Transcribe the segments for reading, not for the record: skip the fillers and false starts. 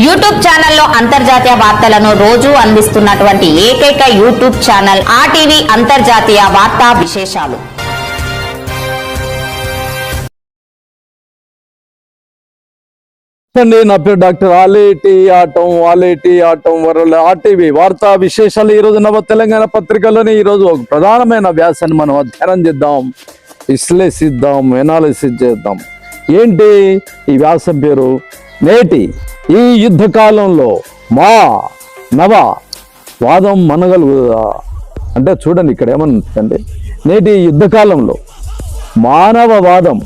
YouTube ఛానల్లో అంతర్జాతీయ వార్తలను రోజు అందిస్తున్నటువంటి ఏకైక యూట్యూబ్ ఛానల్ ఆర్టీవీ అంతర్జాతీయ వార్తా విశేషాలు. నా పేరు డాక్టర్ ఆలేటి ఆటం వరల ఆర్టీవీ వార్తా విశేషాలు. ఈరోజు నవ తెలంగాణ పత్రికలోని ఈరోజు ఒక ప్రధానమైన వ్యాసాన్ని మనం అధ్యయనం చేద్దాం, విశ్లేషిద్దాం, ఎనాలిసిస్ చేద్దాం. ఏంటి ఈ వ్యాసం పేరు? నేటి ఈ యుద్ధ కాలంలో మా నవ వాదం మనగలుగుదా అంటే చూడండి ఇక్కడ ఏమనుందంటే, నేటి యుద్ధ కాలంలో మానవవాదం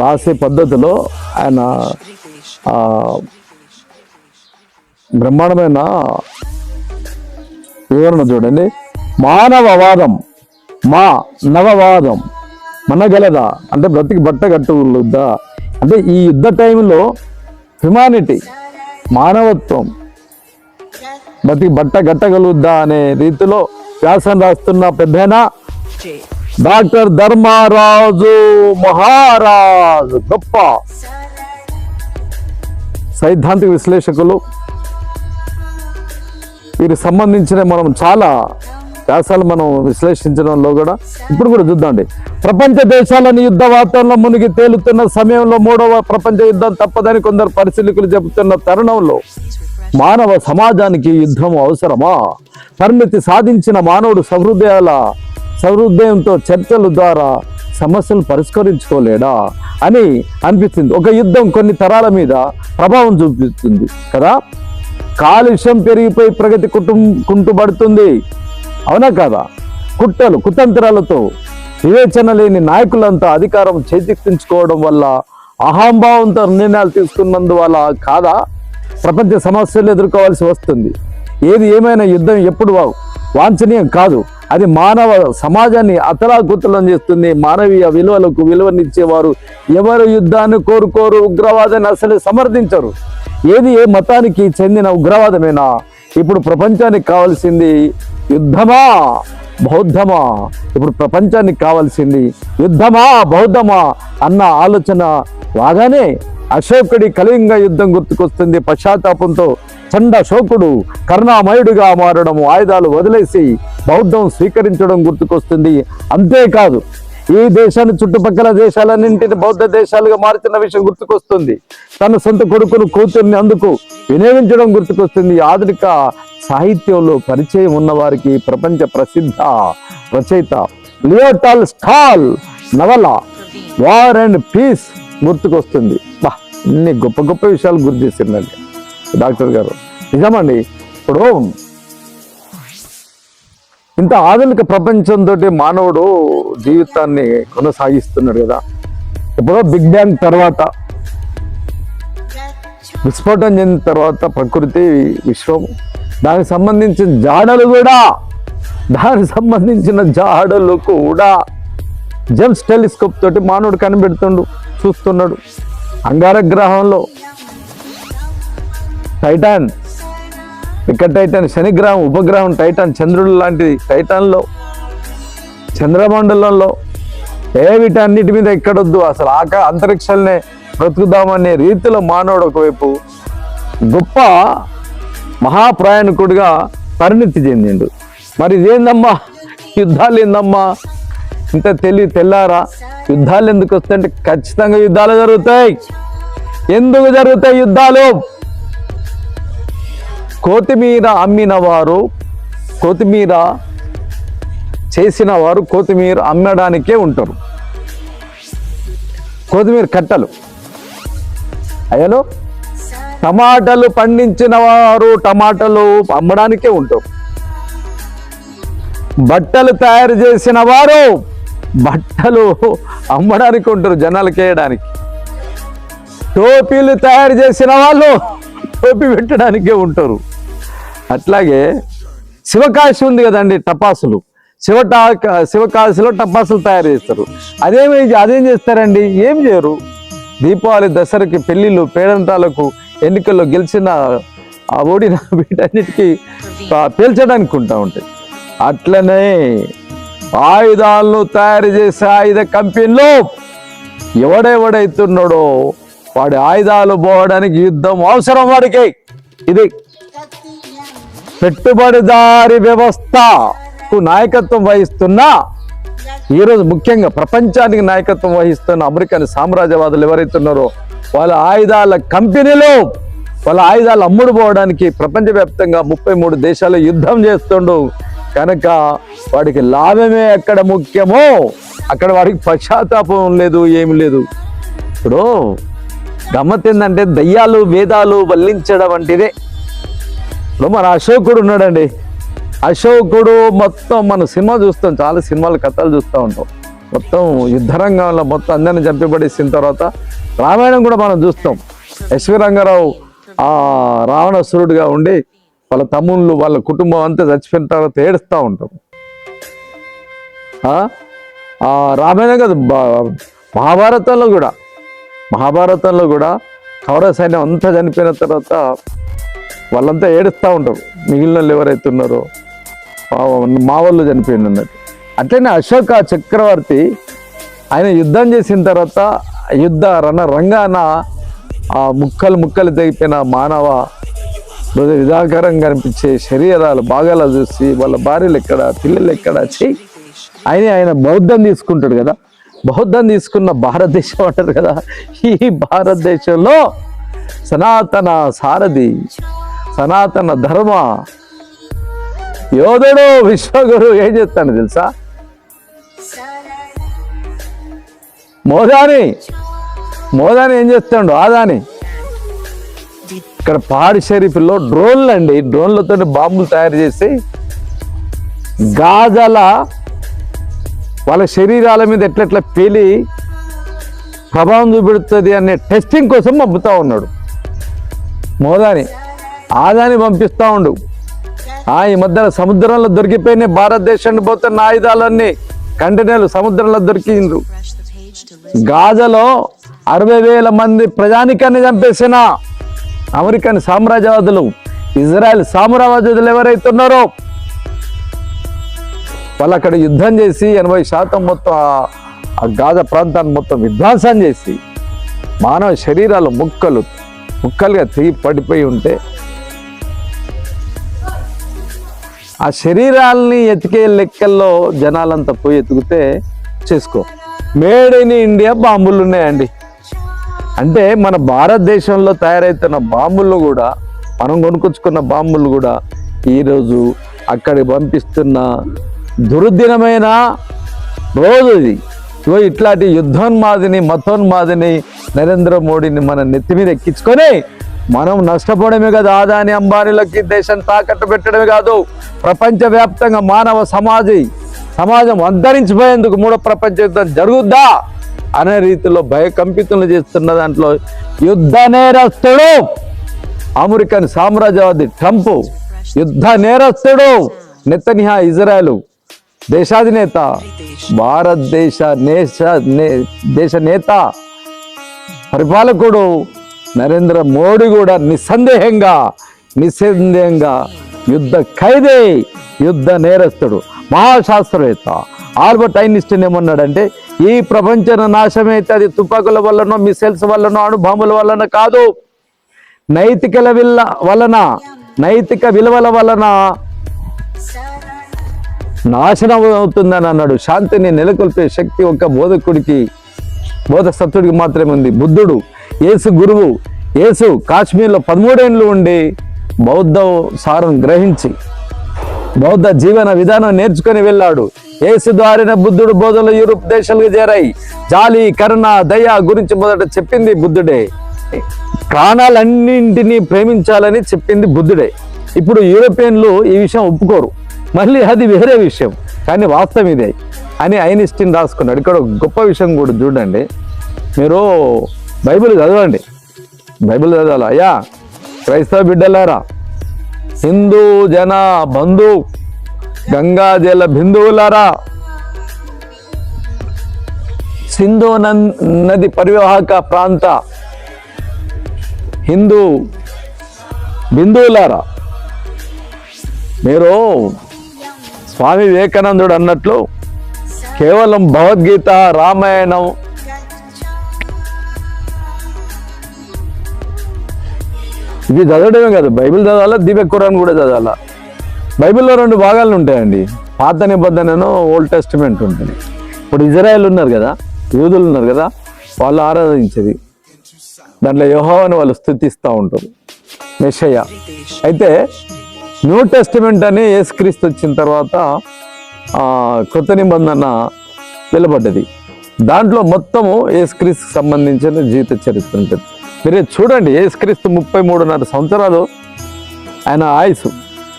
రాసే పద్ధతిలో ఆయన బ్రహ్మాండమైన వివరణ చూడండి. మానవవాదం మా నవవాదం మనగలదా అంటే బ్రతికి బట్ట కట్టుదా అంటే ఈ యుద్ధ టైంలో హ్యుమానిటీ మానవత్వం బ్రతికి బట్ట కట్టగలుగుద్దా అనే రీతిలో వ్యాసం రాస్తున్న పెద్దనా డాక్టర్ ధర్మరాజు మహారాజ్, గొప్ప సైద్ధాంతిక విశ్లేషకులు. వీరికి సంబంధించిన మనం చాలా వ్యాసాలు మనం విశ్లేషించడంలో కూడా ఇప్పుడు కూడా చూద్దాండి. ప్రపంచ దేశాలను యుద్ధ వాతావరణంలో మునిగి తేలుతున్న సమయంలో మూడవ ప్రపంచ యుద్ధం తప్పదని కొందరు పరిశీలకులు చెబుతున్న తరుణంలో మానవ సమాజానికి యుద్ధం అవసరమా? పరిణతి సాధించిన మానవుడు సహృదయంతో చర్చల ద్వారా సమస్యలు పరిష్కరించుకోలేడా అని అనిపిస్తుంది. ఒక యుద్ధం కొన్ని తరాల మీద ప్రభావం చూపిస్తుంది కదా. కాలుష్యం పెరిగిపోయి ప్రగతి కుంటుబడుతుంది, అవునా కదా? కుతంత్రాలతో వివేచన లేని నాయకులంతా అధికారం చేజిక్కించుకోవడం వల్ల అహంభావంతో నిర్ణయాలు తీసుకున్నందువల్ల కాదా ప్రపంచ సమస్యలు ఎదుర్కోవాల్సి వస్తుంది. ఏది ఏమైనా యుద్ధం ఎప్పుడు వాంఛనీయం కాదు. అది మానవ సమాజాన్ని అతలాకుతలం చేస్తుంది. మానవీయ విలువలకు విలువనిచ్చేవారు ఎవరు యుద్ధాన్ని కోరుకోరు, ఉగ్రవాదాన్ని అసలు సమర్థించరు. ఏది ఏ మతానికి చెందిన ఉగ్రవాదమేనా? ఇప్పుడు ప్రపంచానికి కావాల్సింది యుద్ధమా బౌద్ధమా? ఇప్పుడు ప్రపంచానికి కావాల్సింది యుద్ధమా బౌద్ధమా అన్న ఆలోచన రాగానే అశోకుడి కళింగ యుద్ధం గుర్తుకొస్తుంది. పశ్చాత్తాపంతో చండాశోకుడు కరుణామయుడిగా మారడం, ఆయుధాలు వదిలేసి బౌద్ధం స్వీకరించడం గుర్తుకొస్తుంది. అంతేకాదు ఈ దేశాన్ని చుట్టుపక్కల దేశాలన్నింటిని బౌద్ధ దేశాలుగా మార్చిన విషయం గుర్తుకొస్తుంది. తన సొంత కొడుకును కూతుర్ని అందుకు వినియోగించడం గుర్తుకొస్తుంది. ఆధునిక సాహిత్యంలో పరిచయం ఉన్న వారికి ప్రపంచ ప్రసిద్ధ రచయిత లియో టాల్స్టాయ్ నవల వార్ అండ్ పీస్ గుర్తుకొస్తుంది. ఇన్ని గొప్ప గొప్ప విషయాలు గుర్తు చేసిందండి డాక్టర్ గారు. నిజమండి, ఇప్పుడు ఇంత ఆధునిక ప్రపంచంతో మానవుడు జీవితాన్ని కొనసాగిస్తున్నాడు కదా. ఇప్పుడు బిగ్ బ్యాంగ్ తర్వాత, విస్ఫోటం చెందిన తర్వాత ప్రకృతి విశ్వం, దానికి సంబంధించిన జాడలు కూడా జేమ్స్ టెలిస్కోప్ తోటి మానవుడు చూస్తున్నాడు. అంగారగ్రహంలో టైటాన్, శనిగ్రహం ఉపగ్రహం టైటాన్, చంద్రుడు లాంటి టైటాన్లో, చంద్రమండలంలో వీటన్నిటి మీద ఎక్కడొద్దు, అసలు అంతరిక్షాలనే బ్రతుకుదామనే రీతిలో మానవుడు ఒకవైపు గొప్ప మహాప్రయాణికుడిగా పరిణితి చెందిండు. మరి ఇదేందమ్మా యుద్ధాలు ఏందమ్మా? ఇంత తెల్లారా యుద్ధాలు ఎందుకు వస్తాయంటే ఖచ్చితంగా యుద్ధాలు జరుగుతాయి. ఎందుకు జరుగుతాయి యుద్ధాలు? కొత్తిమీర అమ్మిన వారు, కొత్తిమీర చేసిన వారు కొత్తిమీర అమ్మడానికే ఉంటారు. కొత్తిమీర కట్టలు అయ్యలో, టమాటాలు పండించిన వారు టమాటాలు అమ్మడానికే ఉంటారు. బట్టలు తయారు చేసిన వారు బట్టలు అమ్మడానికి ఉంటారు, జనాలకు వేయడానికి. టోపీలు తయారు చేసిన వాళ్ళు టోపీ పెట్టడానికే ఉంటారు. అట్లాగే శివకాశి ఉంది కదండి, టపాసులు, శివకాశిలో టపాసులు తయారు చేస్తారు. అదేం చేస్తారండి? ఏం చేయరు. దీపావళి, దసరాకి, పెళ్లిళ్ళు, పేరంటాలకు, ఎన్నికల్లో గెలిచిన ఓడిన వీటన్నిటికీ పేల్చడానికి ఉంటా ఉంటాయి. అట్లనే ఆయుధాలను తయారు చేసే ఆయుధ కంపెనీలో ఎవడెవడైతున్నాడో వాడి ఆయుధాలు పోవడానికి యుద్ధం అవసరం వాడికి. ఇది పెట్టుబడిదారి వ్యవస్థకు నాయకత్వం వహిస్తున్న, ఈరోజు ముఖ్యంగా ప్రపంచానికి నాయకత్వం వహిస్తున్న అమెరికన్ సామ్రాజ్యవాదులు ఎవరైతే ఉన్నారో వాళ్ళ ఆయుధాల కంపెనీలు, వాళ్ళ ఆయుధాలు అమ్ముడు పోవడానికి ప్రపంచవ్యాప్తంగా 33 దేశాలు యుద్ధం చేస్తుండు కనుక వాడికి లాభమే ఎక్కడ ముఖ్యమో అక్కడ వాడికి పశ్చాత్తాపం లేదు, ఏమి లేదు. ఇప్పుడు గమ్మత్ ఏంటంటే దయ్యాలు వేదాలు వల్లించడం వంటిదే. ఇప్పుడు మన అశోకుడు ఉన్నాడండి, అశోకుడు మొత్తం మన సినిమా చూస్తాం, చాలా సినిమాలు కథలు చూస్తూ ఉంటాం. మొత్తం యుద్ధరంగంలో మొత్తం అందరిని చంపబడేసిన తర్వాత రామాయణం కూడా మనం చూస్తాం. ఎస్వి రంగారావు రావణాసురుడిగా ఉండి వాళ్ళ తమ్ముళ్ళు వాళ్ళ కుటుంబం అంతా చచ్చిపోయిన తర్వాత ఏడుస్తూ ఉంటాం. రామాయణం కాదు, మహాభారతంలో కూడా కౌరవ సైన్యం అంతా చనిపోయిన తర్వాత వాళ్ళంతా ఏడుస్తూ ఉంటారు, మిగిలిన వాళ్ళు ఎవరైతే ఉన్నారో మా వాళ్ళు చనిపోయింది అన్నట్టు. అట్లనే అశోక చక్రవర్తి ఆయన యుద్ధం చేసిన తర్వాత యుద్ధ రంగాన ఆ ముక్కలు తెగిపోయిన మానవ విధాకరంగా అనిపించే శరీరాలు భాగాలు చూసి వాళ్ళ భార్యలు ఎక్కడ పిల్లలు ఎక్కడ ఆయన బౌద్ధం తీసుకుంటాడు కదా. బౌద్ధం తీసుకున్న భారతదేశం అంటారు కదా, ఈ భారతదేశంలో సనాతన సారథి, సనాతన ధర్మ యోధుడు విశ్వగురు ఏం చేస్తాడు తెలుసా? మోదాని ఏం చేస్తాడు? ఆదాని ఇక్కడ పాడి షరీఫ్లో డ్రోన్లు అండి, డ్రోన్లతో బాంబులు తయారు చేసి గాజాల వాళ్ళ శరీరాల మీద ఎట్లెట్లా పేలి ప్రభావం చూపెడుతుంది అనే టెస్టింగ్ కోసం పంపుతా ఉన్నాడు మోదాని. ఆదాని పంపిస్తూ ఉండు. ఈ మధ్యన సముద్రంలో దొరికిపోయిన భారతదేశాన్ని పోతున్న ఆయుధాలన్నీ కంటైనర్లు సముద్రంలో దొరికిండ్రు. గాజాలో 60,000 మంది ప్రజానికాన్ని చంపేసిన అమెరికన్ సామ్రాజ్యవాదులు, ఇజ్రాయెల్ సామ్రాజ్యవాదులు ఎవరైతే ఉన్నారో వాళ్ళు అక్కడ యుద్ధం చేసి 80% మొత్తం ఆ గాజా ప్రాంతాన్ని మొత్తం విధ్వంసం చేసి మానవ శరీరాలు ముక్కలుగా తెగి పడిపోయి ఉంటే ఆ శరీరాలని ఎతికే లెక్కల్లో జనాలంతా పోయి ఎతికితే చేసుకో మేడ్ ఇన్ ఇండియా బాంబులు ఉన్నాయండి. అంటే మన భారతదేశంలో తయారవుతున్న బాంబులు కూడా, మనం కొనుక్కొచ్చుకున్న బాంబులు కూడా ఈరోజు అక్కడికి పంపిస్తున్న దుర్దినమైన రోజు ఇది. ఇట్లాంటి యుద్ధోన్మాదిని మతోన్మాదిని నరేంద్ర మోడీని మన నెత్తి మీద ఎక్కించుకొని మనం నష్టపోవడమే కాదు, ఆదాని అంబానీలకి దేశం తాకట్టు పెట్టడమే కాదు, ప్రపంచవ్యాప్తంగా మానవ సమాజం అంతరించిపోయేందుకు 3వ ప్రపంచ యుద్ధం జరుగుద్దా అనే రీతిలో భయకంపితులు చేస్తున్న దాంట్లో యుద్ధ నేరస్తుడు అమెరికన్ సామ్రాజ్యవాది ట్రంప్, యుద్ధ నేరస్తుడు నెతన్యాహు ఇజ్రాయెల్ దేశాధినేత, భారతదేశ దేశ నేత పరిపాలకుడు నరేంద్ర మోడీ కూడా నిస్సందేహంగా యుద్ధ ఖైదీ, యుద్ధ నేరస్తుడు. మహాశాస్త్రవేత్త ఆల్బర్ట్ ఐన్స్టీన్ ఏమన్నాడంటే, ఈ ప్రపంచం నాశమైతే అది తుపాకుల వల్లనో, మిసైల్స్ వల్లనో, అణుబాంబుల వలన కాదు, నైతిక విలువల వలన నాశనం అవుతుందని అన్నాడు. శాంతిని నెలకొల్పే శక్తి ఒక బోధసత్తుడికి మాత్రమే ఉంది. బుద్ధుడు, యేసు గురువు, యేసు కాశ్మీర్లో 13 ఏళ్ళు ఉండి బౌద్ధ సారం గ్రహించి బౌద్ధ జీవన విధానం నేర్చుకొని వెళ్ళాడు. యేసు ద్వారానే బుద్ధుడు బోధనలు యూరోప్ దేశాలకు చేరాయి. జాలి, కరుణ, దయ గురించి మొదట చెప్పింది బుద్ధుడే. ప్రాణాలన్నింటినీ ప్రేమించాలని చెప్పింది బుద్ధుడే. ఇప్పుడు యూరోపియన్లు ఈ విషయం ఒప్పుకోరు, మళ్ళీ అది వేరే విషయం, కానీ వాస్తవం ఇదే అని ఐన్స్టీన్ రాసుకున్నాడు. ఇక్కడ గొప్ప విషయం కూడా చూడండి, మీరు బైబిల్ చదవండి, బైబిల్ చదవాలి. అయ్యా క్రైస్తవ బిడ్డలారా, హిందూ జన బంధు గంగాజల బిందువులారా, సింధు నది పరివాహక ప్రాంత హిందూ బిందువులారా, మీరు స్వామి వివేకానందుడు అన్నట్లు కేవలం భగవద్గీత, రామాయణం, ఇవి చదవడమే కాదు, బైబిల్ చదవాలా, దివ్య ఖురాన్ కూడా చదవాలా. బైబిల్లో 2 భాగాలు ఉంటాయండి, పాత నిబంధనను ఓల్డ్ టెస్టిమెంట్ ఉంటుంది. ఇప్పుడు ఇజ్రాయెల్ ఉన్నారు కదా, యూదులు ఉన్నారు కదా, వాళ్ళు ఆరాధించేది దాంట్లో యెహోవాను వాళ్ళు స్తుతిస్తూ ఉంటారు, మెస్సయ్య. అయితే న్యూ టెస్టిమెంట్ అని యేసుక్రీస్తు వచ్చిన తర్వాత కొత్త నిబంధన వెలువడ్డది. దాంట్లో మొత్తము యేసుక్రీస్తుకు సంబంధించిన జీవిత చరిత్ర ఉంటుంది. మీరే చూడండి, యేసుక్రీస్తు 33.5 సంవత్సరాలు ఆయన ఆయుసు,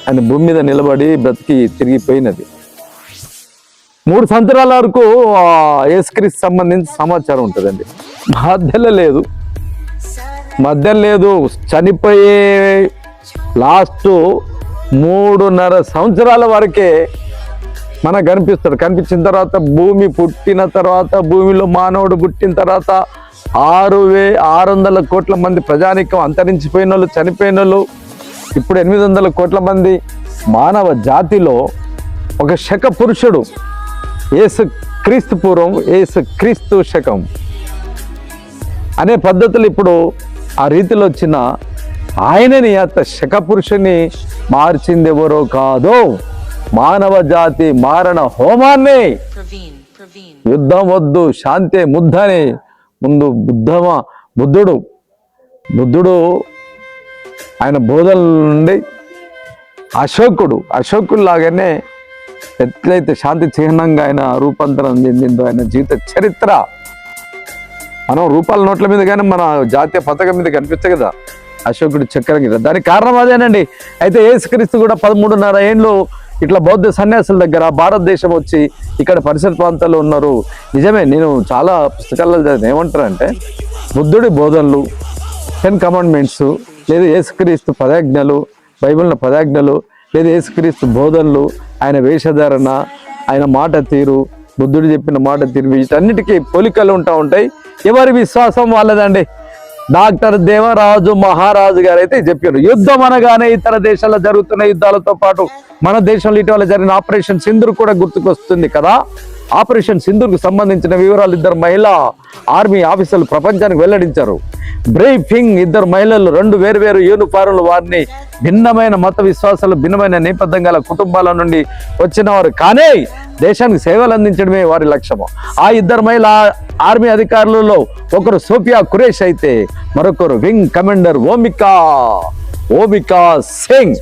ఆయన భూమి మీద నిలబడి బ్రతికి తిరిగిపోయినది. 3 సంవత్సరాల వరకు యేసుక్రీస్తు సంబంధించిన సమాచారం ఉంటుందండి. మధ్య లేదు, చనిపోయే లాస్ట్ 3.5 సంవత్సరాల వరకే మనకు కనిపిస్తాడు. కనిపించిన తర్వాత భూమి పుట్టిన తర్వాత, భూమిలో మానవుడు పుట్టిన తర్వాత 600 కోట్ల మంది ప్రజానీకం అంతరించిపోయిన వాళ్ళు, చనిపోయిన వాళ్ళు, ఇప్పుడు 800 కోట్ల మంది మానవ జాతిలో ఒక శక పురుషుడు, యేసు క్రీస్తు పూర్వం, యేసు క్రీస్తు శకం అనే పద్ధతులు ఇప్పుడు ఆ రీతిలో వచ్చిన ఆయనని, అత శక పురుషుని మార్చింది ఎవరో కాదో, మానవ జాతి మారణ హోమాన్ని, యుద్ధం వద్దు శాంతే ముద్దని ముందు బుద్ధుడు ఆయన బోధల నుండి అశోకుడు లాగానే ఎట్లయితే శాంతి చిహ్నంగా ఆయన రూపాంతరం చెందిందో ఆయన జీవిత చరిత్ర మనం రూపాల నోట్ల మీద కానీ మన జాతీయ పతాకం మీద కనిపిస్తాయి కదా, అశోకుడు చక్రం కదా, దానికి కారణం అదేనండి. అయితే యేసుక్రీస్తు కూడా 13.5 ఏళ్ళు ఇట్లా బౌద్ధ సన్యాసుల దగ్గర భారతదేశం వచ్చి ఇక్కడ పరిసర ప్రాంతాల్లో ఉన్నారు. నిజమే, నేను చాలా పుస్తకాల్లో ఏమంటారంటే బుద్ధుడి బోధనలు, 10 కమాండ్మెంట్స్, లేదా యేసుక్రీస్తు పదాజ్ఞలు, బైబిల్లో పదాజ్ఞలు, లేదా యేసుక్రీస్తు బోధనలు, ఆయన వేషధారణ, ఆయన మాట తీరు, బుద్ధుడు చెప్పిన మాట తీరు, వీటన్నిటికీ పోలికలు ఉంటాయి. ఎవరి విశ్వాసం వాళ్ళదండి. డాక్టర్ దేవరాజు మహారాజు గారు అయితే చెప్పారు, యుద్ధం అనగానే ఇతర దేశాల్లో జరుగుతున్న యుద్ధాలతో పాటు మన దేశంలో ఇటీవల జరిగిన ఆపరేషన్ సింధూర్ కూడా గుర్తుకొస్తుంది కదా. ఆపరేషన్ సింధూర్కు సంబంధించిన వివరాలు 2 మహిళా ఆర్మీ ఆఫీసర్లు ప్రపంచానికి వెల్లడించారు. బ్రీఫింగ్ 2 మహిళలు 2 వేర్వేరు యూనిఫారంలు, వారిని భిన్నమైన మత విశ్వాసాలు, భిన్నమైన నేపథ్యం గల కుటుంబాల నుండి వచ్చిన వారు, కానీ దేశానికి సేవలు అందించడమే వారి లక్ష్యము. ఆ 2 మహిళా ఆర్మీ అధికారులలో ఒకరు సోఫియా ఖురేష్ అయితే మరొకరు వింగ్ కమాండర్ ఓమికా సింగ్.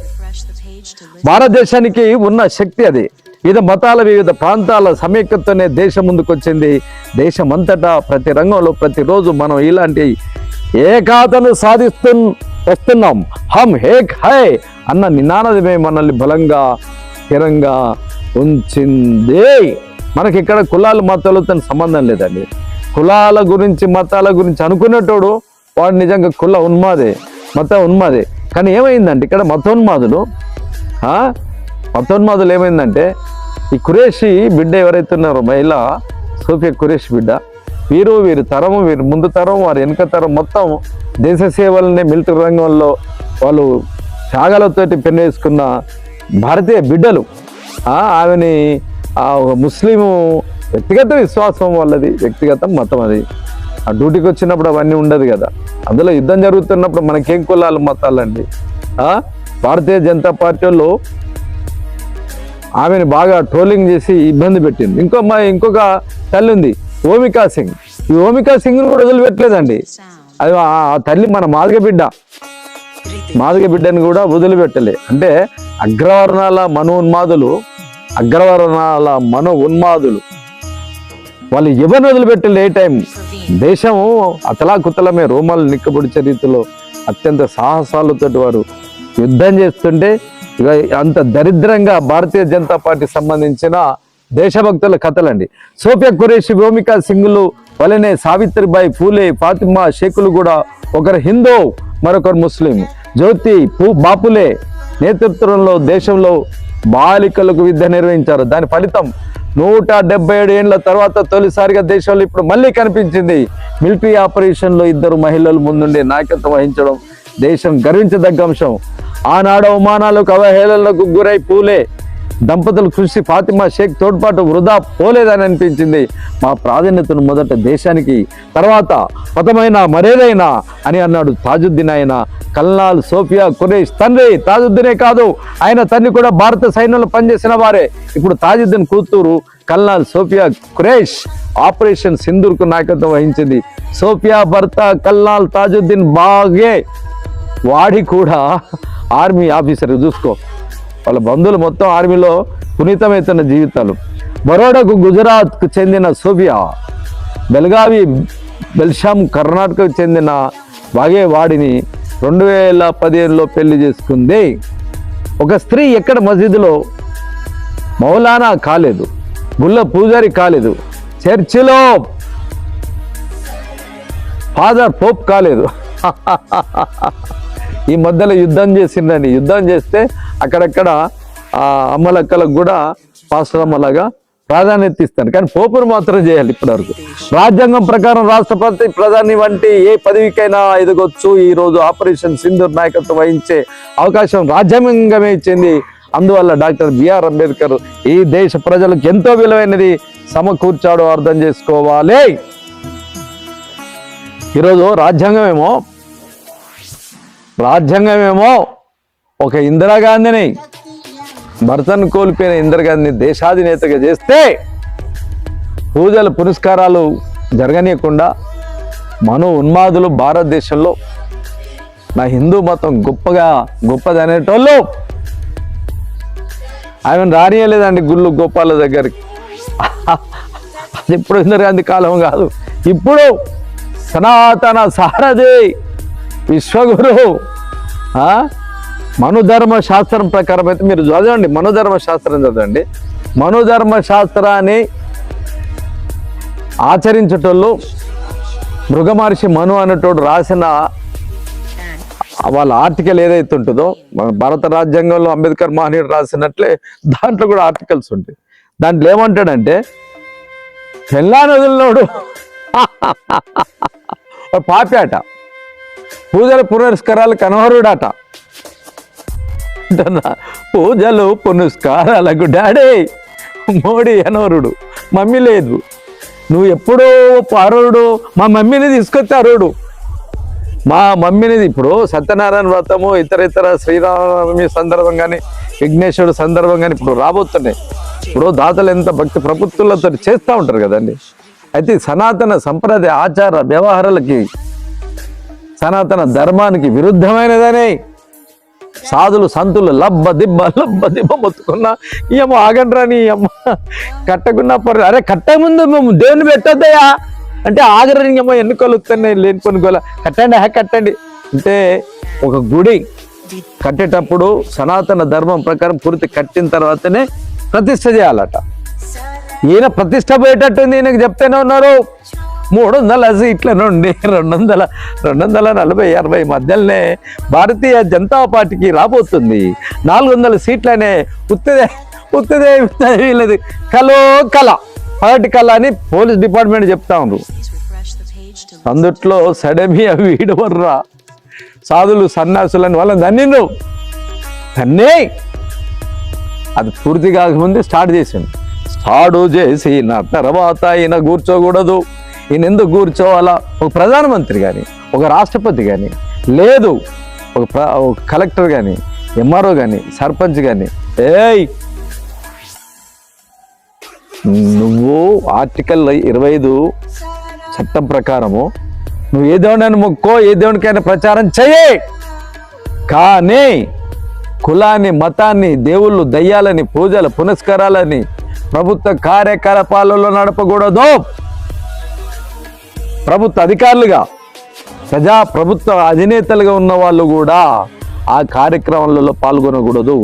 భారతదేశానికి ఉన్న శక్తి అది. వివిధ మతాల, వివిధ ప్రాంతాల సమైక్యతతోనే దేశం ముందుకొచ్చింది. దేశమంతటా ప్రతి రంగంలో ప్రతిరోజు మనం ఇలాంటి ఏకాతను సాధిస్తూ వస్తున్నాం. హమ్ ఏక్ హై అన్న నినాదమే మనల్ని బలంగా స్థిరంగా ఉంచింది. మనకి ఇక్కడ కులాలు మతాలతో సంబంధం లేదండి. కులాల గురించి మతాల గురించి అనుకునేటోడు వాడు నిజంగా కుల ఉన్మాదే, మత ఉన్మాదే. కానీ ఏమైందంటే ఇక్కడ మతోన్మాదులు ఏమైందంటే, ఈ ఖురేషి బిడ్డ ఎవరైతే ఉన్నారో మహిళ సోఫియా ఖురేషి బిడ్డ, వీరి తరము, వీరి ముందు తరం, వారి వెనుక తరం మొత్తం దేశ సేవలనే మిలిటరీ రంగంలో వాళ్ళు త్యాగాలతోటి పెన్నేసుకున్న భారతీయ బిడ్డలు. ఆమెని ఒక ముస్లిము వ్యక్తిగత విశ్వాసం వాళ్ళది, వ్యక్తిగత మతం అది. ఆ డ్యూటీకి వచ్చినప్పుడు అవన్నీ ఉండదు కదా. అందులో యుద్ధం జరుగుతున్నప్పుడు మనకేం కులాలు మతాలండి. భారతీయ జనతా పార్టీ వాళ్ళు ఆమెను బాగా ట్రోలింగ్ చేసి ఇబ్బంది పెట్టింది. ఇంకొక తల్లి ఉంది, ఓమికా సింగ్. ఈ ఓమికా సింగ్ను కూడా వదిలిపెట్టలేదండి. అది ఆ తల్లి మన మాదిగ బిడ్డని కూడా వదిలిపెట్టలే. అంటే అగ్రవర్ణాల మనో ఉన్మాదులు వాళ్ళు ఎవరిని వదిలిపెట్టలే. ఏ టైం దేశము అతలాకుతలమే, రోమాలు నిక్కబొడిచే రీతిలో అత్యంత సాహసాలతో వారు యుద్ధం చేస్తుంటే, ఇక అంత దరిద్రంగా భారతీయ జనతా పార్టీకి సంబంధించిన దేశభక్తుల కథలండి. సోఫియా ఖురేషి, ఓమికా సింగ్లు వలనే సావిత్రిబాయి పూలే, ఫాతిమా షేకులు కూడా ఒకరు హిందూ, మరొకరు ముస్లిం. జ్యోతి బాపులే నేతృత్వంలో దేశంలో బాలికలకు విద్య నిర్వహించారు. దాని ఫలితం 177 ఏళ్ల తర్వాత తొలిసారిగా దేశంలో ఇప్పుడు మళ్ళీ కనిపించింది. మిలిటరీ ఆపరేషన్లో 2 మహిళలు ముందుండే నాయకత్వం వహించడం దేశం గర్వించదగ్గ అంశం. ఆనాడు అవమానాలకు, అవహేళనలకు గురై పూలే దంపతుల కృషి, ఫాతిమా షేక్ తోడ్పాటు వృధా పోలేదని అనిపించింది. మా ప్రాధాన్యతను మొదట దేశానికి, తర్వాత పదమైన మరేదైనా అని అన్నాడు తాజుద్దీన్. ఆయన కల్నాల్ సోఫియా ఖురేష్ తండ్రి తాజుద్దీనే కాదు, ఆయన తండ్రి కూడా భారత సైన్యంలో పనిచేసిన వారే. ఇప్పుడు తాజుద్దీన్ కూతురు కల్నాల్ సోఫియా ఖురేష్ ఆపరేషన్ సింధూర్కు నాయకత్వం వహించింది. సోఫియా భర్త కల్నాల్ తాజుద్దీన్ బాగే, వాడి కూడా ఆర్మీ ఆఫీసర్. చూసుకో, వాళ్ళ బంధువులు మొత్తం ఆర్మీలో పునీతమవుతున్న జీవితాలు. బరోడాకు గుజరాత్కు చెందిన సోఫియా బెల్గావి బెల్షాం కర్ణాటకకు చెందిన బాగే వాడిని 2015లో పెళ్లి చేసుకుంది. ఒక స్త్రీ ఎక్కడ మసీదులో మౌలానా కాలేదు, గుళ్ళ పూజారి కాలేదు, చర్చిలో ఫాదర్ పోప్ కాలేదు. ఈ మధ్యలో యుద్ధం చేసిందని, యుద్ధం చేస్తే అక్కడక్కడ అమ్మలక్కలకు కూడా పాస్టర్ అమ్మలాగా ప్రాధాన్యత ఇస్తాను, కానీ పోపును మాత్రం చేయాలి. ఇప్పటివరకు రాజ్యాంగం ప్రకారం రాష్ట్రపతి, ప్రధాని వంటి ఏ పదవికైనా ఎదగొచ్చు. ఈ రోజు ఆపరేషన్ సింధూర్ నాయకత్వం వహించే అవకాశం రాజ్యాంగమే ఇచ్చింది. అందువల్ల డాక్టర్ బిఆర్ అంబేద్కర్ ఈ దేశ ప్రజలకు ఎంతో విలువైనది సమకూర్చాడో అర్థం చేసుకోవాలి. ఈరోజు రాజ్యాంగమేమో ఒక ఇందిరాగాంధీని, భర్తను కోల్పోయిన ఇందిరాగాంధీని దేశాధినేతగా చేస్తే, పూజలు పునస్కారాలు జరగనీయకుండా మనో ఉన్మాదులు భారతదేశంలో నా హిందూ మతం గొప్పది అనేటోళ్ళు ఆమెను రానియలేదండి గుళ్ళు గోపాల దగ్గరికి. అది ఇప్పుడు ఇందిరాగాంధీ కాలం కాదు, ఇప్పుడు సనాతన సారథి విశ్వగురు మనుధర్మ శాస్త్రం ప్రకారం అయితే మీరు చదవండి, మనుధర్మ శాస్త్రం చదవండి. మనుధర్మ శాస్త్రాన్ని ఆచరించేటోళ్ళు మృగమహర్షి మను అనేటోడు రాసిన వాళ్ళ ఆర్టికల్ ఏదైతే ఉంటుందో, మన భారత రాజ్యాంగంలో అంబేద్కర్ మహనీయుడు రాసినట్లే దాంట్లో కూడా ఆర్టికల్స్ ఉంటాయి. దాంట్లో ఏమంటాడంటే, పెళ్ళాన్ని వదిలినోడు పాపేట, పూజలు పునస్కారాలు కనవరుడాట. పూజలు పునస్కారాలకు డాడీ మోడీ అనవరుడు, మమ్మీ లేదు. నువ్వు ఎప్పుడో అరుడు, మా మమ్మీని తీసుకొస్తే అరుడు, మా మమ్మీని. ఇప్పుడు సత్యనారాయణ వ్రతము, ఇతర శ్రీరామనవమి సందర్భం కానీ, విఘ్నేశ్వరుడు సందర్భం కానీ ఇప్పుడు రాబోతున్నాయి. ఇప్పుడు దాతలు ఎంత భక్తి ప్రపత్తులతో చేస్తూ ఉంటారు కదండి. అయితే సనాతన సంప్రదాయ ఆచార వ్యవహారాలకి, సనాతన ధర్మానికి విరుద్ధమైనదని సాధులు సంతులు లబ్బ దిబ్బ మొత్తుకున్నా, ఈ అమ్మ ఆగండ్రా, నీ అమ్మ కట్టకున్నా పర్లేదు, అరే కట్ట ముందు మేము దేవుని పెట్టొద్దయా అంటే ఆగరని అమ్మ ఎన్నికలు వస్తున్నాయి లేనిపోని గోల, కట్టండి అంటే ఒక గుడి కట్టేటప్పుడు సనాతన ధర్మం ప్రకారం పూర్తి కట్టిన తర్వాతనే ప్రతిష్ఠ చేయాలట. ఈయన ప్రతిష్ట పోయేటట్టుంది, ఈయనకు చెప్తూనే ఉన్నారు 300 సీట్ల నుండి 240-60 మధ్యలోనే భారతీయ జనతా పార్టీకి రాబోతుంది. 400 సీట్లనే ఉత్తదే వీళ్ళది కల పగటి కళ అని పోలీస్ డిపార్ట్మెంట్ చెప్తా ఉన్నారు. అందుట్లో సడమియా వీడవర్రా సాధులు సన్యాసులని వాళ్ళని దన్నిండ్రు. దన్నే అది పూర్తి కాకముందే స్టార్ట్ చేసిన తర్వాత ఈయన కూర్చోకూడదు. ఈయన ఎందుకు కూర్చోవాలా? ఒక ప్రధానమంత్రి కానీ, ఒక రాష్ట్రపతి కానీ, లేదు ఒక కలెక్టర్ కానీ, ఎంఆర్ఓ కానీ, సర్పంచ్ కానీ, నువ్వు ఆర్టికల్ 25 చట్టం ప్రకారము నువ్వు ఏ దేవుడిని మొక్కో, ఏ దేవునికైనా ప్రచారం చెయ్యి, కానీ కులాన్ని, మతాన్ని, దేవుళ్ళు, దయ్యాలని, పూజల పునస్కారాలని ప్రభుత్వ కార్యకలాపాలలో నడపకూడదు. ప్రభుత్వ అధికారులుగా, ప్రభుత్వ అధినేతలుగా ఉన్న వాళ్ళు కూడా ఆ కార్యక్రమాలలో పాల్గొనకూడదు.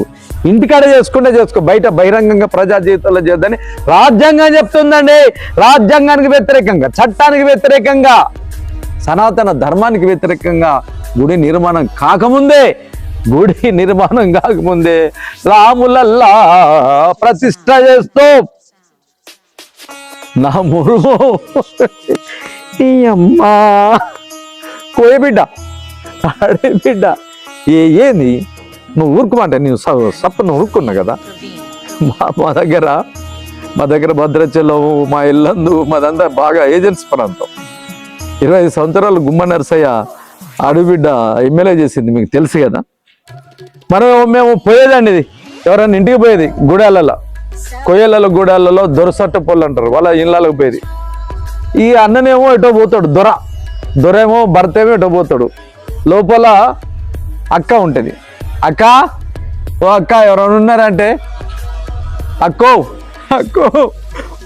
ఇంటికాడ చేసుకో, బయట బహిరంగంగా ప్రజా జీవితంలో చేద్దని రాజ్యాంగం చెప్తుందండి. రాజ్యాంగానికి వ్యతిరేకంగా, చట్టానికి వ్యతిరేకంగా, సనాతన ధర్మానికి వ్యతిరేకంగా గుడి నిర్మాణం కాకముందే రాములల్లా ప్రతిష్ట చేస్తూ నా మురుగు అమ్మా కోయ బిడ్డ, ఆడే బిడ్డ, ఏంది నువ్వు ఊరుకోమంట, నేను సప్పను ఊరుకున్నా కదా. మా దగ్గర భద్రాచలం, మా ఇల్లందు, మాదంతా బాగా ఏజెన్సీ ప్రాంతం. 25 సంవత్సరాలు గుమ్మ నరసయ్య ఆడబిడ్డ ఎమ్మెల్యే చేసింది మీకు తెలుసు కదా. మేము పోయేదండి, ఇది ఎవరన్నా ఇంటికి పోయేది గూడాలలో, కొయ్యలలో గూడాలలో దొరసట్ట పొల్లు అంటారు, వాళ్ళ ఇళ్ళకి పోయేది. ఈ అన్ననేమో ఎటో పోతాడు, దొరేమో భర్త ఏమో ఎటో పోతాడు. లోపల అక్క ఉంటుంది. అక్క, ఓ అక్క ఎవరైనా ఉన్నారంటే అక్కో అక్కో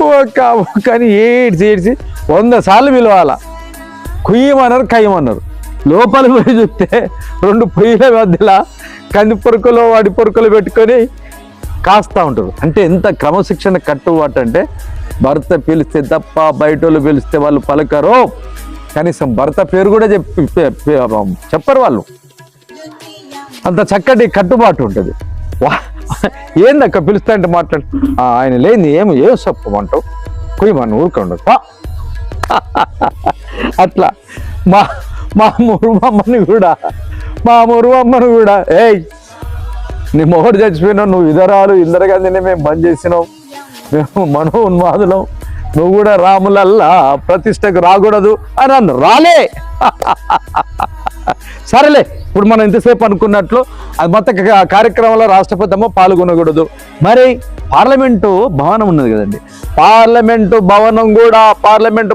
ఓ అక్క కానీ ఏడ్చి 100 సార్లు పిలవాల. కుయ్యమన్నారు, కయ్యమన్నారు. లోపల పోయి చూస్తే 2 పొయ్యిల మధ్యలో కంది పొరుకులు వాడి పొరుకులు పెట్టుకొని కాస్తూ ఉంటారు. అంటే ఎంత క్రమశిక్షణ కట్టుబాటు అంటే, భర్త పిలిస్తే తప్ప బయట వాళ్ళు పిలిస్తే వాళ్ళు పలకరు. కనీసం భర్త పేరు కూడా చెప్పరు వాళ్ళు. అంత చక్కటి కట్టుబాటు ఉంటుంది. ఏందక్క పిలుస్తా అంటే మాట్లాడు, ఆయన లేని ఏం చెప్పమంటావు, కుయ్యమని ఊరుకుండదు. అట్లా మా మురుమమ్మని కూడా ఏయ్ నీ మొహడు చచ్చిపోయినావు, నువ్వు ఇదరాలు ఇందరగానే మేము బంద్ చేసినావు, మేము మనో ఉన్మాదులం, నువ్వు కూడా రాములల్లా ప్రతిష్టకు రాకూడదు అని అన్న రాలే. సరేలే, ఇప్పుడు మనం ఇంతసేపు అనుకున్నట్లు అది మొత్తం కార్యక్రమంలో రాష్ట్రపతి ఏమో పాల్గొనకూడదు. మరి పార్లమెంటు భవనం ఉన్నది కదండి, పార్లమెంటు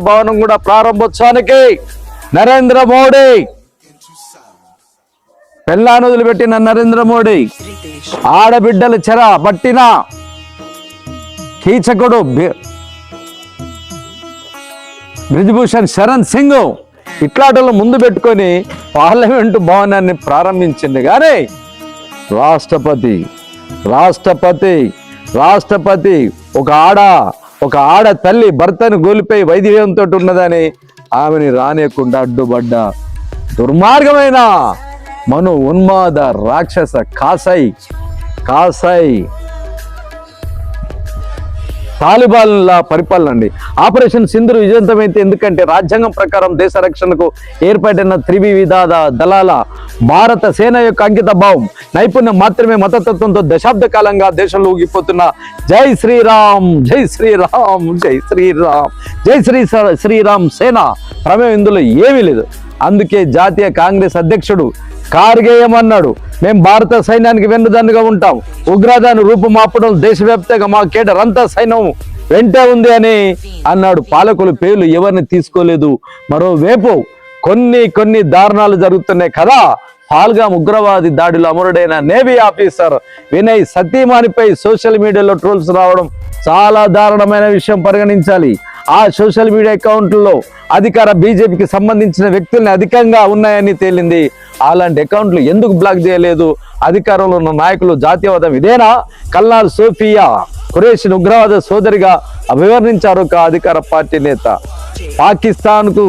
భవనం కూడా ప్రారంభోత్సవానికి నరేంద్ర మోడీ, పెళ్ళాన్ని వదిలిపెట్టిన నరేంద్ర మోడీ, ఆడబిడ్డల చెర పట్టిన కీచకుడు బ్రిజ్భూషణ్ శరణ్ సింగ్ ఇట్లాటలో ముందు పెట్టుకొని పార్లమెంటు భవనాన్ని ప్రారంభించింది. కానీ రాష్ట్రపతి ఒక ఆడ తల్లి భర్తను కోల్పోయి వైద్యంతో ఉన్నదని ఆమెని రానియకుండా అడ్డుపడ్డ దుర్మార్గమైన ఉన్మాద రాక్షస కాసాయి తాలిబాన్ల పరిపాలన అండి. ఆపరేషన్ సింధూర్ విజయవంతమైతే ఎందుకంటే రాజ్యాంగం ప్రకారం దేశ రక్షణకు ఏర్పడిన త్రివిధ దళాల భారత సేన యొక్క అంకిత భావం, నైపుణ్యం మాత్రమే మతతత్వంతో దశాబ్ద కాలంగా దేశంలో ఊగిపోతున్న జై శ్రీరామ్ శ్రీరామ్ సేన ప్రమేయం ఇందులో ఏమీ లేదు. అందుకే జాతీయ కాంగ్రెస్ అధ్యక్షుడు కార్గే ఏమన్నాడు, మేము భారత సైన్యానికి వెన్నుదన్నుగా ఉంటాం, ఉగ్రవాదాన్ని రూపుమాపడం దేశవ్యాప్తంగా మా కేడర్ అంతా సైన్యం వెంటే ఉంది అని అన్నాడు. పాలకులు పేర్లు ఎవరిని తీసుకోలేదు. మరోవైపు కొన్ని దారుణాలు జరుగుతున్నాయి కదా. పాల్గాం ఉగ్రవాది దాడిలో అమరుడైన నేవీ ఆఫీసర్ వినయ్ సతీమణిపై సోషల్ మీడియాలో ట్రోల్స్ రావడం చాలా దారుణమైన విషయం పరిగణించాలి. ఆ సోషల్ మీడియా అకౌంట్లలో అధికార బీజేపీకి సంబంధించిన వ్యక్తుల్ని అధికంగా ఉన్నాయని తేలింది. అలాంటి అకౌంట్లు ఎందుకు బ్లాక్ చేయలేదు? అధికారంలో ఉన్న నాయకులు జాతీయవాదం ఇదేనా? కల్నాల్ సోఫియా ఖురేషిని ఉగ్రవాద సోదరిగా అభివర్ణించారు ఒక అధికార పార్టీ నేత. పాకిస్తాన్ కు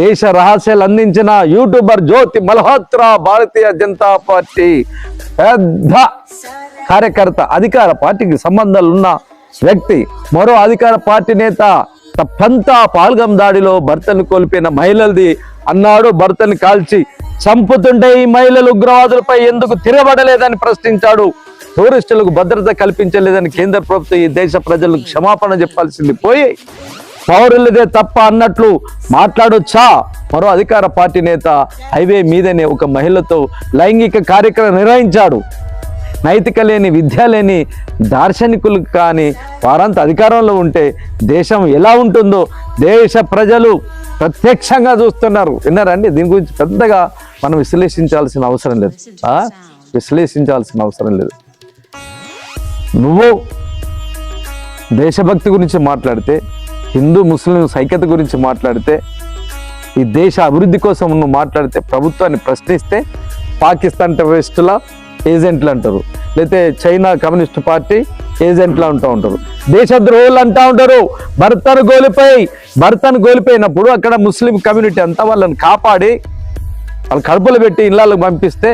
దేశ రహస్యాలు అందించిన యూట్యూబర్ జ్యోతి మల్హోత్రా భారతీయ జనతా పార్టీ పెద్ద కార్యకర్త, అధికార పార్టీకి సంబంధాలు ఉన్న వ్యక్తి. మరో అధికార పార్టీ నేత తప్పంతా పాల్గం దాడిలో భర్తను కోల్పోయిన మహిళలది అన్నాడు. భర్తను కాల్చి చంపుతుంటే ఈ మహిళలు ఉగ్రవాదులపై ఎందుకు తిరగబడలేదని ప్రశ్నించాడు. టూరిస్టులకు భద్రత కల్పించలేదని కేంద్ర ప్రభుత్వం ఈ దేశ ప్రజలకు క్షమాపణ చెప్పాల్సింది పోయి పౌరులదే తప్ప అన్నట్లు మాట్లాడొచ్చా? మరో అధికార పార్టీ నేత హైవే మీదనే ఒక మహిళతో లైంగిక కార్యక్రమం నిర్వహించాడు. నైతిక లేని, విద్య లేని దార్శనికులు కానీ వారంతా అధికారంలో ఉంటే దేశం ఎలా ఉంటుందో దేశ ప్రజలు ప్రత్యక్షంగా చూస్తున్నారు. విన్నారండి? దీని గురించి పెద్దగా మనం విశ్లేషించాల్సిన అవసరం లేదు. నువ్వు దేశభక్తి గురించి మాట్లాడితే, హిందూ ముస్లిం సైక్యత గురించి మాట్లాడితే, ఈ దేశ అభివృద్ధి కోసం నువ్వు మాట్లాడితే, ప్రభుత్వాన్ని ప్రశ్నిస్తే పాకిస్తాన్ టెర్రరిస్టుల ఏజెంట్లు అంటారు, లేకపోతే చైనా కమ్యూనిస్ట్ పార్టీ ఏజెంట్లు అంటూ ఉంటారు, దేశద్రోహులు అంటూ ఉంటారు. భర్తను కోల్పోయినప్పుడు అక్కడ ముస్లిం కమ్యూనిటీ అంతా వాళ్ళని కాపాడి వాళ్ళ కడుపులు పెట్టి ఇళ్ళకు పంపిస్తే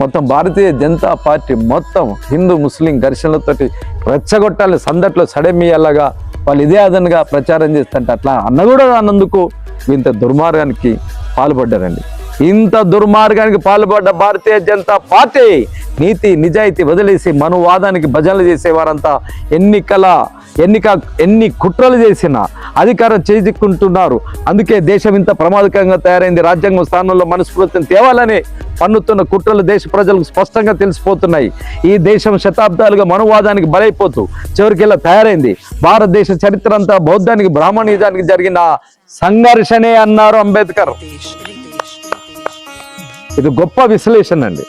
మొత్తం భారతీయ జనతా పార్టీ మొత్తం హిందూ ముస్లిం ఘర్షణలతోటి రెచ్చగొట్టాలి, సందట్లో సడమియ్యేలాగా వాళ్ళు ఇదే అదనంగా ప్రచారం చేస్తుంటే అట్లా అన్నకూడదు అన్నందుకు ఇంత దుర్మార్గానికి పాల్పడ్డారండి. ఇంత దుర్మార్గానికి పాల్పడ్డ భారతీయ జనతా పార్టీ నీతి నిజాయితీ వదిలేసి మనువాదానికి భజనలు చేసేవారంతా ఎన్ని కుట్రలు చేసినా అధికారం చేజిక్కుంటున్నారు. అందుకే దేశం ఇంత ప్రమాదకరంగా తయారైంది. రాజ్యాంగం స్థానంలో మనస్ఫూర్తిని తేవాలని పన్నుతున్న కుట్రలు దేశ ప్రజలకు స్పష్టంగా తెలిసిపోతున్నాయి. ఈ దేశం శతాబ్దాలుగా మనువాదానికి బలైపోతూ చివరికి ఇలా తయారైంది. భారతదేశ చరిత్ర అంతా బౌద్ధానికి బ్రాహ్మణిజానికి జరిగిన సంఘర్షణే అన్నారు అంబేద్కర్. ఇది గొప్ప విశ్లేషణ అండి.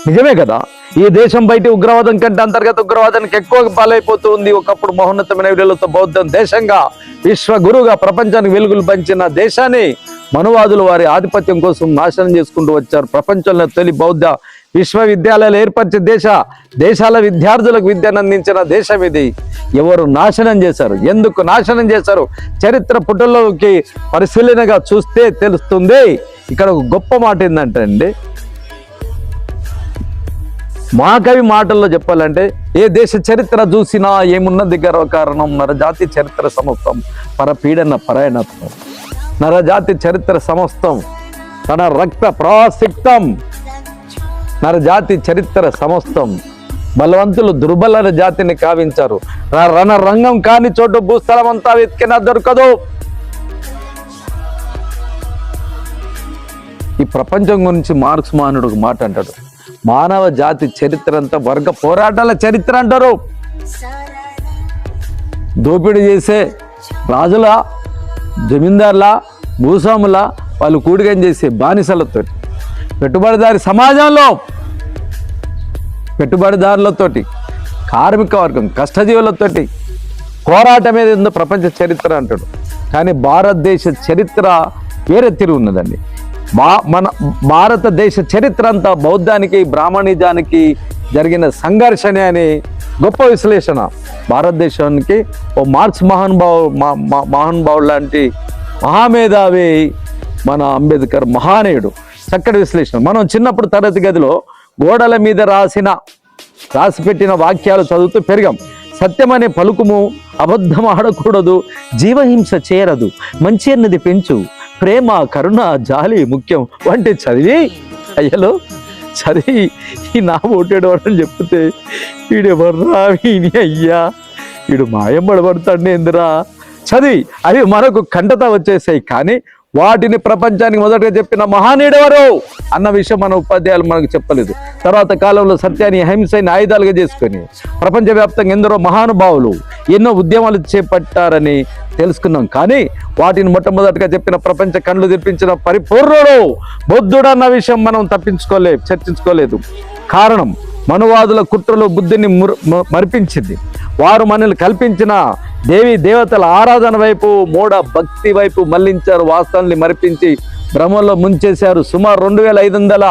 నిజమే కదా. ఈ దేశం బయట ఉగ్రవాదం కంటే అంతర్గత ఉగ్రవాదానికి ఎక్కువ బలైపోతూ ఉంది. ఒకప్పుడు మహోన్నతమైన విలువలతో బౌద్ధం దేశంగా విశ్వ గురువుగా ప్రపంచానికి వెలుగులు పంచిన దేశాన్ని మనువాదులు వారి ఆధిపత్యం కోసం నాశనం చేసుకుంటూ వచ్చారు. ప్రపంచంలో తొలి బౌద్ధ విశ్వవిద్యాలయాలు ఏర్పరిచే దేశాల విద్యార్థులకు విద్యను అందించిన దేశం ఇది. ఎవరు నాశనం చేశారు, ఎందుకు నాశనం చేశారు, చరిత్ర పుటల్లోకి పరిశీలనగా చూస్తే తెలుస్తుంది. ఇక్కడ ఒక గొప్ప మాట ఏంటంటే అండి, మహాకవి మాటల్లో చెప్పాలంటే, ఏ దేశ చరిత్ర చూసినా ఏమున్నది గర్వకారణం, నరజాతి చరిత్ర సమస్తం పరపీడన పరాయణత్వం. నరజాతి చరిత్ర సమస్తం తన రక్త ప్రవాసిక్తం. నరజాతి చరిత్ర సమస్తం బలవంతులు దుర్బల జాతిని కావించారు. రణరంగం కాని చోటు భూస్థలం అంతా వెతికినా దొరకదు. ఈ ప్రపంచం గురించి మార్క్స్ మహానుడు ఒక మాట అంటాడు, మానవ జాతి చరిత్ర అంతా వర్గ పోరాటాల చరిత్ర అంటారు. దోపిడీ చేసే రాజుల, జమీందార్ల, భూస్వాముల, వాళ్ళు కూడిగం చేసే బానిసలతో, పెట్టుబడిదారి సమాజంలో పెట్టుబడిదారులతోటి, కార్మిక వర్గం, కష్టజీవులతోటి పోరాటం మీద ఉందో ప్రపంచ చరిత్ర అంటాడు. కానీ భారతదేశ చరిత్ర వేరే తిరిగి ఉన్నదండి. మన భారతదేశ చరిత్ర అంతా బౌద్ధానికి బ్రాహ్మణిజానికి జరిగిన సంఘర్షణ అని గొప్ప విశ్లేషణ. భారతదేశానికి ఓ మార్క్స్ మహానుభావుడు లాంటి మహామేధావి మన అంబేద్కర్ మహానీయుడు. చక్కటి విశ్లేషణ. మనం చిన్నప్పుడు తరగతి గదిలో గోడల మీద రాసిపెట్టిన వాక్యాలు చదువుతూ పెరిగాం. సత్యమనే పలుకుము, అబద్ధం ఆడకూడదు, జీవహింస చేరదు, మంచి అన్నది పెంచు, ప్రేమ కరుణ జాలి ముఖ్యం వంటి అయ్యలో చదివి ఈ నా ఓటేడు అని చెప్తే వీడెవర్రా వీని అయ్యా వీడు మాయంబడబడతాడు ఎందురా చదివి అవి మనకు కంటత వచ్చేసాయి. కానీ వాటిని ప్రపంచానికి మొదటగా చెప్పిన మహానీయుడెవరు అన్న విషయం మన ఉపాధ్యాయులు మనకు చెప్పలేదు. తర్వాత కాలంలో సత్యాన్ని అహింసని ఆయుధాలుగా చేసుకొని ప్రపంచవ్యాప్తంగా ఎందరో మహానుభావులు ఎన్నో ఉద్యమాలు చేపట్టారని తెలుసుకున్నాం. కానీ వాటిని మొట్టమొదటిగా చెప్పిన ప్రపంచ కళ్ళు తెప్పించిన పరిపూర్ణుడు బుద్ధుడు అన్న విషయం మనం చర్చించుకోలేదు. కారణం మనువాదుల కుట్రలు బుద్ధిని మరిపించింది. వారు మనల్ని కల్పించిన దేవీ దేవతల ఆరాధన వైపు, మూఢ భక్తి వైపు మళ్లించారు. వాస్తవాన్ని మరిపించి భ్రమంలో ముంచేశారు. సుమారు 2500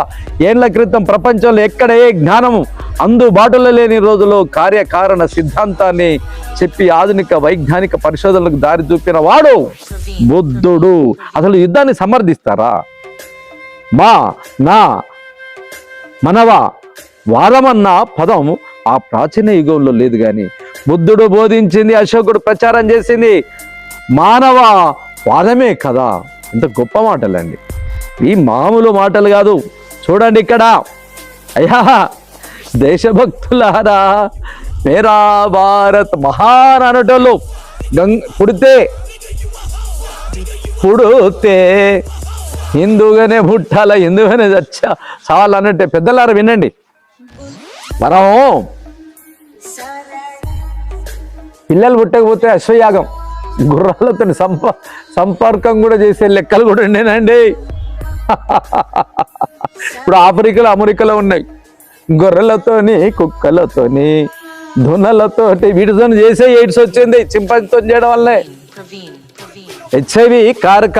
ఏళ్ల క్రితం ప్రపంచంలో ఎక్కడ ఏ జ్ఞానము అందుబాటులో లేని రోజుల్లో కార్యకారణ సిద్ధాంతాన్ని చెప్పి ఆధునిక వైజ్ఞానిక పరిశోధనలకు దారి చూపిన వాడు బుద్ధుడు. అసలు యుద్ధాన్ని సమర్థిస్తారా? మనవా వాదమన్న పదం ఆ ప్రాచీన యుగంలో లేదు. కానీ బుద్ధుడు బోధించింది, అశోకుడు ప్రచారం చేసింది మానవ వాదమే కదా. ఎంత గొప్ప మాటలండి, ఈ మామూలు మాటలు కాదు. చూడండి ఇక్కడ, అయ్యా దేశభక్తులారా, మేరా భారత్ మహాన్ అనటోళ్ళు పుడితే హిందూగానే పుట్టాల, హిందూగానే చాలు అన్నట్టే. పెద్దలారా వినండి, మనం పిల్లలు పుట్టకపోతే అశ్వయాగం గుర్రాలతో సంపర్కం కూడా చేసే లెక్కలు కూడా ఉండేనండి. ఇప్పుడు ఆఫ్రికాలో అమెరికాలో ఉన్నాయి. గొర్రెలతోని, కుక్కలతోని, దున్నలతోటి వీటితో చేసే ఎయిడ్స్ వచ్చింది చింపాంజీతో చేయడం వల్లే. HIV కారక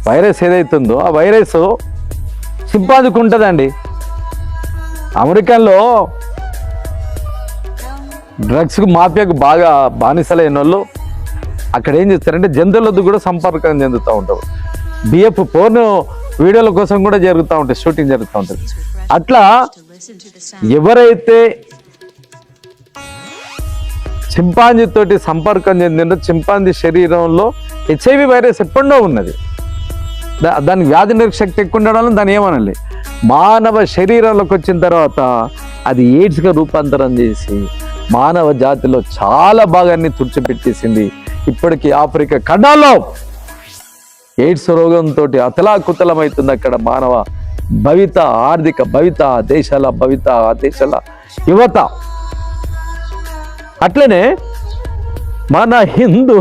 వైరస్ ఏదైతుందో ఆ వైరస్ చింపాంజీకి ఉంటుందండి. అమెరికాలో డ్రగ్స్కు మాఫియాకు బాగా బానిసలైన వాళ్ళు అక్కడ ఏం చేస్తారంటే జంతువులతో కూడా సంపర్కం చెందుతూ ఉంటారు. బిఎఫ్ పోర్న్ వీడియోల కోసం కూడా జరుగుతూ ఉంటాయి, షూటింగ్ జరుగుతూ ఉంటుంది. అట్లా ఎవరైతే చింపాంజీ తోటి సంపర్కం చెందిందో చింపాంజీ శరీరంలో HIV వైరస్ ఎప్పుడో ఉన్నది. దాని వ్యాధి నిరోధక శక్తి ఎక్కువ ఉండడం దాన్ని ఏమనాలి. మానవ శరీరంలోకి వచ్చిన తర్వాత అది ఎయిడ్స్గా రూపాంతరం చేసి మానవ జాతిలో చాలా భాగాన్ని తుడిచిపెట్టేసింది. ఇప్పటికీ ఆఫ్రికా ఖండాల్లో ఎయిడ్స్ రోగంతో అతలాకుతలమవుతుంది అక్కడ మానవ భవిత, ఆర్థిక భవిత, దేశాల భవిత, దేశాల యువత. అట్లనే మన హిందూ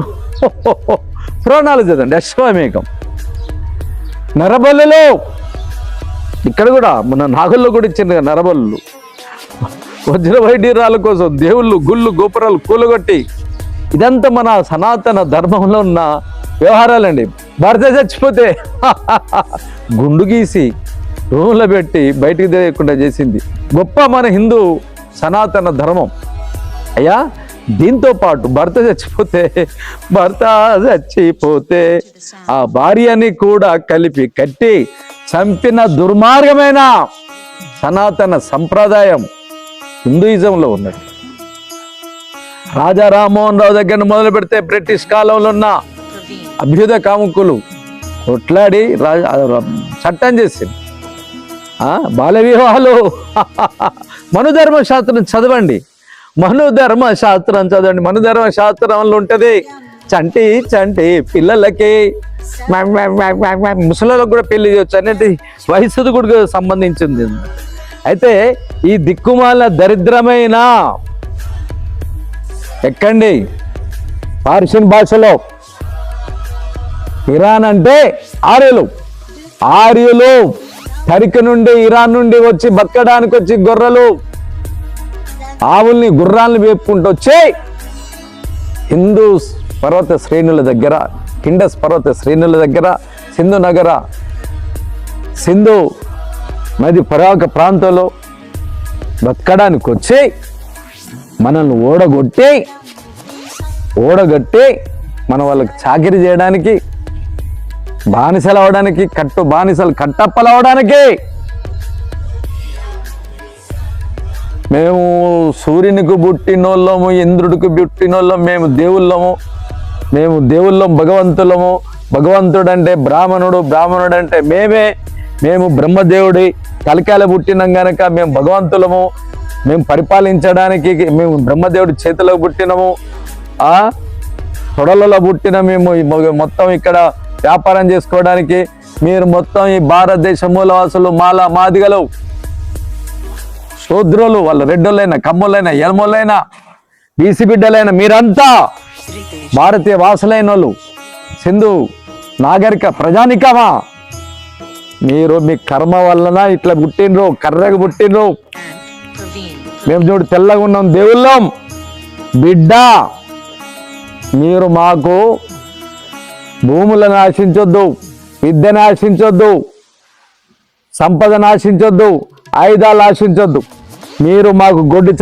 పురాణాలు చదండి. అశ్వమేఘం, నరబలులో ఇక్కడ కూడా మన నాగుల్లో కూడా ఇచ్చింది నరబలు. వజ్ర వైడీరాల కోసం దేవుళ్ళు గుళ్ళు గోపురాలు కూలగొట్టి, ఇదంతా మన సనాతన ధర్మంలో ఉన్న వ్యవహారాలండి. భర్త చచ్చిపోతే గుండు గీసి రూమ్లో పెట్టి బయటికి తెలియకుండా చేసింది గొప్ప మన హిందూ సనాతన ధర్మం. అయ్యా, దీంతో పాటు భర్త చచ్చిపోతే ఆ భార్యని కూడా కలిపి కట్టి చంపిన దుర్మార్గమైన సనాతన సంప్రదాయం హిందూయిజంలో ఉన్నది. రాజా రామ్మోహన్ రావు దగ్గర మొదలు పెడితే బ్రిటిష్ కాలంలో ఉన్న అభ్యుదయ కాముకులు కొట్లాడి చట్టం చేసింది. బాల్య వివాహాలు మనుధర్మశాస్త్రం చదవండి, మనుధర్మశాస్త్రంలో ఉంటుంది. చంటి పిల్లలకి ముసలిలకు కూడా పెళ్లి చేయొచ్చు అనేది వయసుకు కూడా సంబంధించింది. అయితే ఈ దిక్కుమాల దరిద్రమైన ఎక్కండి పార్షియన్ భాషలో ఇరాన్ అంటే ఆర్యులు టర్కీ నుండి, ఇరాన్ నుండి వచ్చి బతకడానికి వచ్చి గొర్రెలు ఆవుల్ని గుర్రాలను వేపుకుంటూ వచ్చి హిందూ పర్వత శ్రేణుల దగ్గర, కిండస్ పర్వత శ్రేణుల దగ్గర, సింధు నది పరాక ప్రాంతంలో బతకడానికి వచ్చి మనల్ని ఓడగొట్టి మన వాళ్ళకి చాకిరీ చేయడానికి, బానిసలు అవడానికి, కట్టప్పలు అవడానికి మేము సూర్యునికి పుట్టినోళ్ళము, ఇంద్రుడికి పుట్టినోళ్ళం, మేము దేవుళ్ళం, భగవంతుడు అంటే బ్రాహ్మణుడు అంటే మేము బ్రహ్మదేవుడి కలికాల పుట్టినాం గనక మేము భగవంతులము, మేము పరిపాలించడానికి మేము బ్రహ్మదేవుడి చేతిలో పుట్టినము, తొడలలో పుట్టిన మేము మొత్తం ఇక్కడ వ్యాపారం చేసుకోవడానికి, మీరు మొత్తం ఈ భారతదేశ మూలవాసులు మాదిగలు, శూద్రులు, వాళ్ళ రెడ్డులైనా, కమ్ములైనా, ఎల్ములైనా, బీసీ బిడ్డలైనా మీరంతా భారతీయ వాసులైన వాళ్ళు, సింధు నాగరిక ప్రజానికమా, మీరు మీ కర్మ వలన ఇట్లా పుట్టినరు, కర్రగా పుట్టినరు. మేము చూడు తెల్లగా ఉన్నాం, దేవుళ్ళం బిడ్డ. మీరు మాకు భూములను ఆశించొద్దు, విద్యను ఆశించొద్దు, సంపదను ఆశించొద్దు, ఆయుధాలు ఆశించొద్దు. మీరు మాకు రెడ్డి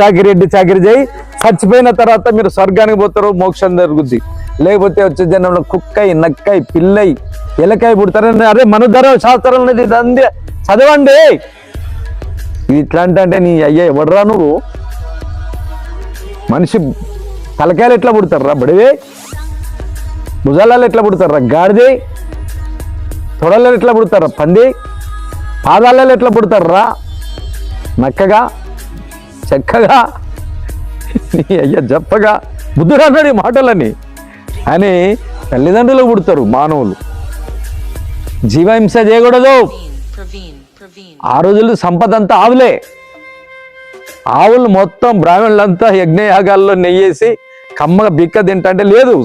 చాకిరి చేయి, చచ్చిపోయిన తర్వాత మీరు స్వర్గానికి పోతారు, మోక్షం జరుగుద్ది. లేకపోతే వచ్చే జనంలో కుక్కై, నక్కై, పిల్లై, ఎలకాయ పుడతారని. అరే మనుధర్మ శాస్త్రం అనేది చదవండి. ఇట్లాంటి నీ అయ్యా ఎవడరా నువ్వు? మనిషి తలకాయలు ఎట్లా పుడతారా? బడివే భుజాలలో ఎట్లా పుడతారా? గాడిదే తొడలలో ఎట్లా పుడతారా? పంది పాదాలలో ఎట్లా పుడతారా? నక్కగా, చెక్కగా, అయ్యా జప్పగా, బుద్ధుడు అన్నాడు ఈ మాటలని అని తల్లిదండ్రులు పుడతారు మానవులు. జీవహింస చేయకూడదు. ఆ రోజుల్లో సంపద అంతా ఆవులే. ఆవులు మొత్తం బ్రాహ్మణులంతా యజ్ఞయాగాల్లో నెయ్యేసి కమ్మగా బిక్క తింటే లేదు.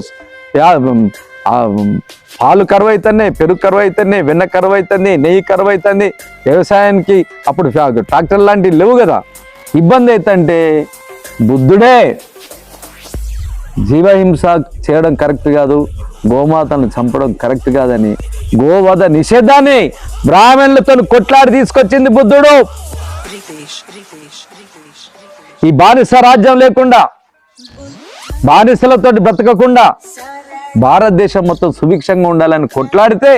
పాలు కరువు అవుతున్నాయి, పెరుగు కరువు అవుతున్నాయి, వెన్న కరువు అవుతుంది, నెయ్యి కరువు అవుతుంది. వ్యవసాయానికి అప్పుడు ట్రాక్టర్ లాంటివి లేవు కదా. ఇబ్బంది అవుతుంటే బుద్ధుడే జీవహింస చేయడం కరెక్ట్ కాదు, గోమాతను చంపడం కరెక్ట్ కాదని గోవధ నిషేధాన్ని బ్రాహ్మణులతో కొట్లాడి తీసుకొచ్చింది బుద్ధుడు. ఈ బానిస రాజ్యం లేకుండా, బానిసలతో బ్రతకకుండా భారతదేశం మొత్తం సుభిక్షంగా ఉండాలని కొట్లాడితే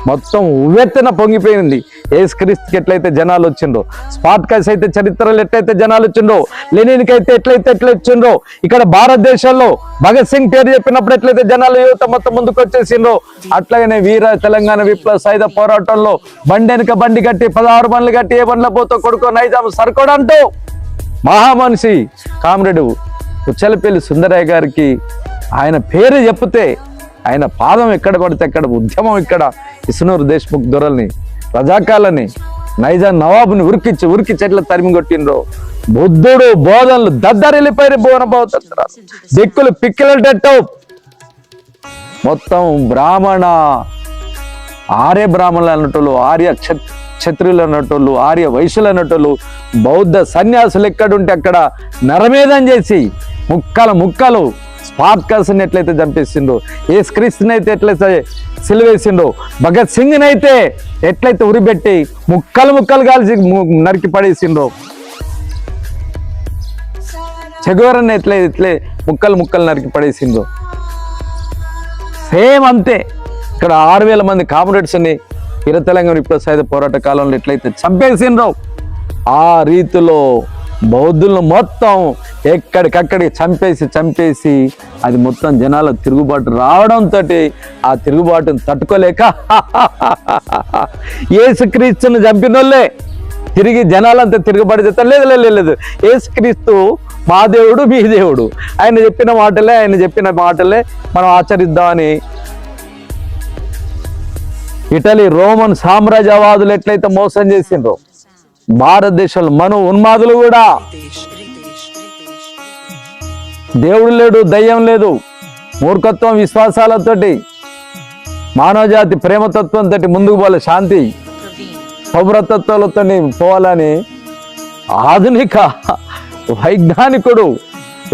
మొత్తం ఉవ్వెత్తున పొంగిపోయింది. యేసుక్రీస్తుకి ఎట్లయితే జనాలు వచ్చిండ్రో, స్పార్టకస్ అయితే చరిత్రలో ఎట్లయితే జనాలు వచ్చిండ్రో, లెనిన్కి అయితే ఎట్లా వచ్చిండ్రో, ఇక్కడ భారతదేశంలో భగత్ సింగ్ పేరు చెప్పినప్పుడు ఎట్లయితే జనాలు యువత మొత్తం ముందుకు వచ్చేసిండ్రో, అట్లాగనే వీర తెలంగాణ విప్లవ సాయుధ పోరాటంలో బండి వెనుక బండి కట్టి 16 బండ్లు కట్టి ఏ బండ్ల పోతో కొడుకో నైజాం సరుకోడు అంటూ మహామనిషి కామ్రేడు ఉచ్చలపల్లి సుందరయ్య గారికి ఆయన పేరు చెప్తే ఆయన పాదం ఎక్కడ పడితే అక్కడ ఉద్యమం ఇక్కడ ఇసునూరు దేశ్ముఖ్ దొరల్ని రజాకాలని నైజాం నవాబుని ఉరికి చెట్ల తరిమి కొట్టిండ్రో, బుద్ధుడు బోధనలు దద్దరిల్లిపోయి బోనబోతారు, దిక్కులు పిక్కిలటట్టు మొత్తం బ్రాహ్మణ ఆర్య బ్రాహ్మణులు అన్నట్టు, ఆర్య క్షత్రియులు అన్నట్టు, ఆర్య వైశ్యులు అన్నట్టు, బౌద్ధ సన్యాసులు ఎక్కడుంటే అక్కడ నరమేధం చేసి ముక్కలు స్పార్టకస్ని ఎట్లయితే చంపేసిండ్రో, యేసుక్రీస్తుని అయితే ఎట్లయితే సిలువేసిండ్రో, భగత్ సింగ్ని అయితే ఎట్లయితే ఉరిపెట్టి ముక్కలు కాల్చి నరికి పడేసిండ్రో, చెగోరని ఎట్లయితే ముక్కలు నరికి పడేసిండ్రో, సేమ్ అంతే ఇక్కడ 6000 మంది కామ్రేడ్స్ని వీర తెలంగాణ విప్లవ సాయుధ పోరాట కాలంలో ఎట్లయితే చంపేసిండ్రో, ఆ రీతిలో బౌద్ధులను మొత్తం ఎక్కడికక్కడికి చంపేసి అది మొత్తం జనాల తిరుగుబాటు రావడంతో ఆ తిరుగుబాటును తట్టుకోలేక యేసుక్రీస్తుని చంపినోళ్ళే తిరిగి జనాలంతా తిరుగుబాటు చేస్తారు. లేదు, యేసుక్రీస్తు మా దేవుడు మీ దేవుడు, ఆయన చెప్పిన మాటలే మనం ఆచరిద్దామని ఇటలీ రోమన్ సామ్రాజ్యవాదులు ఎట్లయితే మోసం చేసిండ్రో, భారతదేశంలో మను ఉన్మాదులు కూడా దేవుడు లేడు, దయ్యం లేదు, మూర్ఖత్వం విశ్వాసాలతోటి మానవజాతి ప్రేమతత్వంతో ముందుకు పోలే, శాంతి సౌభ్రతత్వాలతో పోవాలని ఆధునిక వైజ్ఞానికుడు,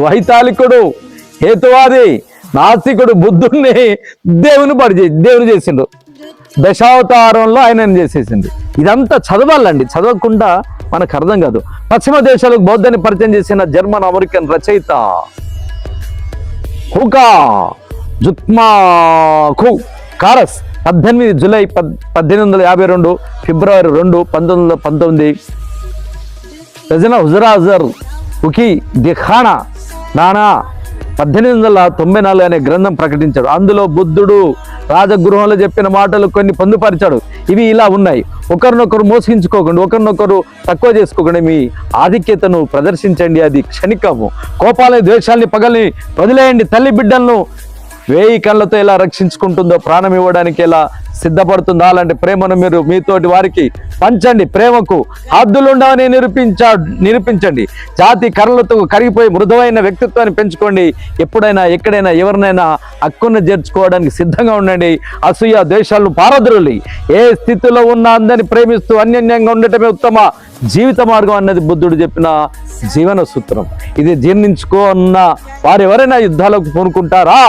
వైతాళికుడు, హేతువాది, నాస్తికుడు బుద్ధుణ్ణి దేవుని చేసిండు. దశావతారంలో ఆయనను చేసేసింది. ఇదంతా చదవాలండి, చదవకుండా మనకు అర్థం కాదు. పశ్చిమ దేశాలకు బౌద్ధాన్ని పరిచయం చేసిన జర్మన్ అమెరికన్ రచయిత హుకా జుక్మాకు కారస్ 18 జూలై 1852, ఫిబ్రవరి 2, 1919 రజన హుజరాజర్ హుకీ దిఖానా నానా 1894 అనే గ్రంథం ప్రకటించాడు. అందులో బుద్ధుడు రాజగృహంలో చెప్పిన మాటలు కొన్ని పొందుపరిచాడు. ఇవి ఇలా ఉన్నాయి: ఒకరినొకరు మోసగించుకోకండి, ఒకరినొకరు తక్కువ చేసుకోకండి, మీ ఆధిక్యతను ప్రదర్శించండి, అది క్షణికము, కోపాలని ద్వేషాలని పగల్ని వదిలేయండి, తల్లి బిడ్డలను 1000 కళ్ళతో ఎలా రక్షించుకుంటుందో ప్రాణం ఇవ్వడానికి ఎలా సిద్ధపడుతుందో అలాంటి ప్రేమను మీరు మీతోటి వారికి పంచండి, ప్రేమకు హద్దులుండవని నిరూపించండి, జాతి కర్రలతో కరిగిపోయి మృదువైన వ్యక్తిత్వాన్ని పెంచుకోండి, ఎప్పుడైనా ఎక్కడైనా ఎవరినైనా హక్కును చేర్చుకోవడానికి సిద్ధంగా ఉండండి, అసూయ ద్వేషాలను పారద్రోలి ఏ స్థితిలో ఉన్న అందరిని ప్రేమిస్తూ అన్యోన్యంగా ఉండటమే ఉత్తమ జీవిత మార్గం అన్నది బుద్ధుడు చెప్పిన జీవన సూత్రం. ఇది జీర్ణించుకున్న వారు ఎవరైనా యుద్ధాలకు పూనుకుంటారా?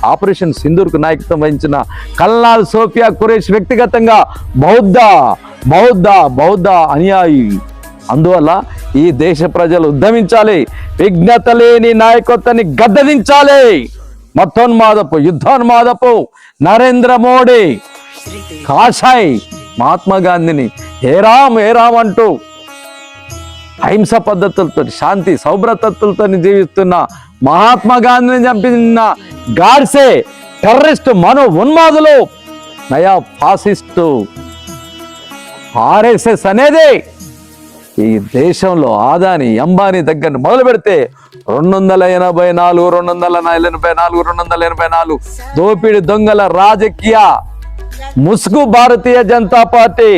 ఆపరేషన్ సింధూర్కు నాయకత్వం వహించిన కల్నాల్ సోఫియా ఖురేష్ వ్యక్తిగతంగా బౌద్ధ అనుయాయి. అందువల్ల ఈ దేశ ప్రజలు ఉద్యమించాలి, విఘ్నత లేని నాయకత్వాన్ని గద్దెదించాలి. మతోన్మాదపు యుద్ధోన్మాదపు నరేంద్ర మోడీ, కాషాయ్ మహాత్మా గాంధీని హేరామ్ అంటూ అహింస పద్ధతులతో శాంతి సౌభ్రతత్తులతో జీవిస్తున్న మహాత్మా గాంధీని చంపిన గాడ్సే టెర్రరిస్టు మను ఉన్మాదులు, నయా ఫాసిస్టు RSS అనేది ఈ దేశంలో ఆదాని అంబానీ దగ్గర మొదలు పెడితే 284 దోపిడి దొంగల రాజకీయ ముసుగు భారతీయ జనతా పార్టీ.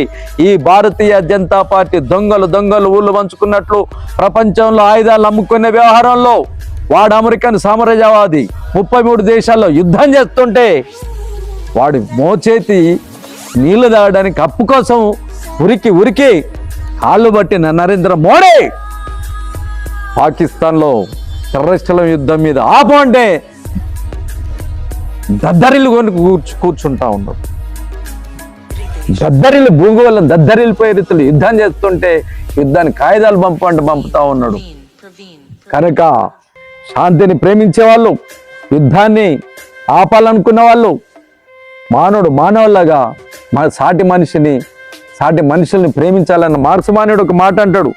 ఈ భారతీయ జనతా పార్టీ దొంగలు ఊళ్ళు పంచుకున్నట్లు ప్రపంచంలో ఆయుధాలు అమ్ముకునే వ్యవహారంలో వాడు అమెరికన్ సామ్రాజ్యవాది 33 దేశాల్లో యుద్ధం చేస్తుంటే వాడి మోచేతి నీళ్లు తాగడానికి అప్పు కోసం ఉరికి కాళ్ళు పట్టిన నరేంద్ర మోడీ పాకిస్తాన్లో టెర్రరిస్టుల యుద్ధం మీద ఆపు అంటే దద్దరిల్లు కొని కూర్చుంటా ఉన్నాడు. దద్దరిల్లిపోయే రీతిలో యుద్ధం చేస్తుంటే యుద్ధాన్ని కాయిదాలు పంపుతా ఉన్నాడు. కనుక శాంతిని ప్రేమించే వాళ్ళు, యుద్ధాన్ని ఆపాలనుకున్న వాళ్ళు మానవులాగా మన సాటి మనుషుల్ని ప్రేమించాలన్న మార్క్స్ మానేడు ఒక మాట అంటాడు.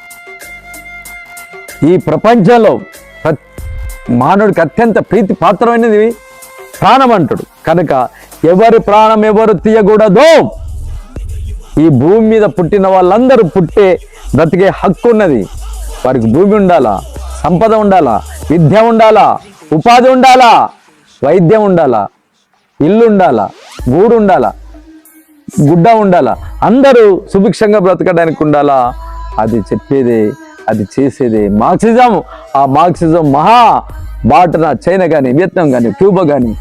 ఈ ప్రపంచంలో మానవుడికి అత్యంత ప్రీతి పాత్రమైనది ప్రాణం అంటాడు. కనుక ఎవరి ప్రాణం ఎవరు తీయకూడదు. ఈ భూమి మీద పుట్టిన వాళ్ళందరూ బ్రతికే హక్కు ఉన్నది. వారికి భూమి ఉండాలా, సంపద ఉండాలా, విద్య ఉండాలా, ఉపాధి ఉండాలా, వైద్యం ఉండాలా, ఇల్లు ఉండాలా, గూడు ఉండాలా, గుడ్డ ఉండాలా, అందరూ సుభిక్షంగా బ్రతకడానికి ఉండాలా. అది చెప్పేదే, అది చేసేదే మార్క్సిజం. ఆ మార్క్సిజం మహా బాటన చైనా కానీ, వియత్నాం కానీ, క్యూబా కానీ,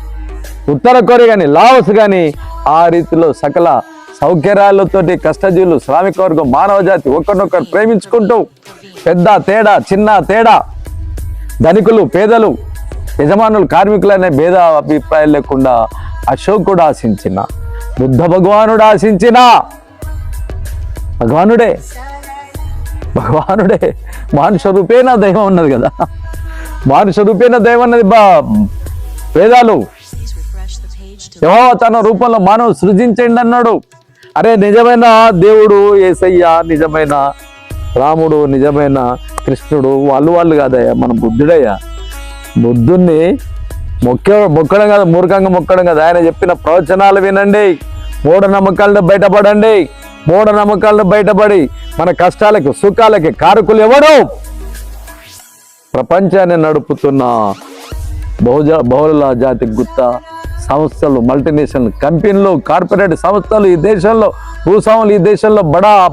ఉత్తర కొరియా కానీ, లావోస్ కానీ ఆ రీతిలో సకల సౌకర్యాలతోటి కష్టజీవులు, శ్రామిక వర్గం, మానవ జాతి ఒకరినొకరు ప్రేమించుకుంటూ పెద్ద తేడా, చిన్న తేడా, ధనికులు, పేదలు, యజమానులు, కార్మికులు అనే భేద అభిప్రాయాలు లేకుండా అశోకుడు ఆశించిన, బుద్ధ భగవానుడు ఆశించిన భగవానుడే మానుష రూపేణ దైవం ఉన్నది కదా. మానుష రూపేణ దైవం అన్నది వేదాలు. యెహోవా తన రూపంలో మానవ సృజించండి అన్నాడు. అరే నిజమైన దేవుడు యేసయ్య, నిజమైన రాముడు, నిజమైన కృష్ణుడు వాళ్ళు కాదయ్యా, మన బుద్ధుడయ్యా. బుద్ధుణ్ణి మొక్కడం కాదు, మూర్ఖంగా మొక్కడం కాదు. ఆయన చెప్పిన ప్రవచనాలు వినండి, మూఢనమ్మకాలను బయటపడి మన కష్టాలకి, సుఖాలకి కారకులు ఎవరు? ప్రపంచాన్ని నడుపుతున్న బహుళ జాతి గుత్త సంస్థలు, మల్టీనేషనల్ కంపెనీలు, కార్పొరేట్ సంస్థలు ఈ దేశంలో, భూస్వాములు ఈ దేశంలో,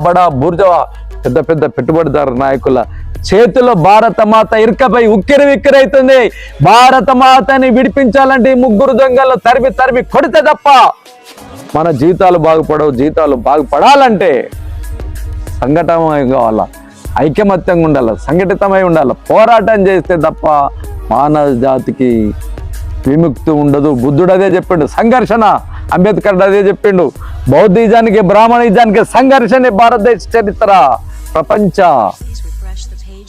బడా బూర్జవా పెద్ద పెట్టుబడిదారు నాయకుల చేతిలో భారత మాత ఇరుకపై ఉక్కిరివిక్కిరైతుంది. భారత మాతని విడిపించాలంటే ఈ ముగ్గురు దొంగలు తరిమి కొడితే తప్ప మన జీవితాలు బాగుపడవు. జీవితాలు బాగుపడాలంటే సంఘటనమై కావాలా, ఐకమత్యంగా ఉండాలి, సంఘటితమై ఉండాలి, పోరాటం చేస్తే తప్ప మానవ జాతికి విముక్తి ఉండదు. బుద్ధుడు అదే చెప్పిండు, సంఘర్షణ. అంబేద్కర్ అదే చెప్పిండు, బౌద్ధిజానికి, బ్రాహ్మణిజానికి సంఘర్షణ భారతదేశ చరిత్ర, ప్రపంచ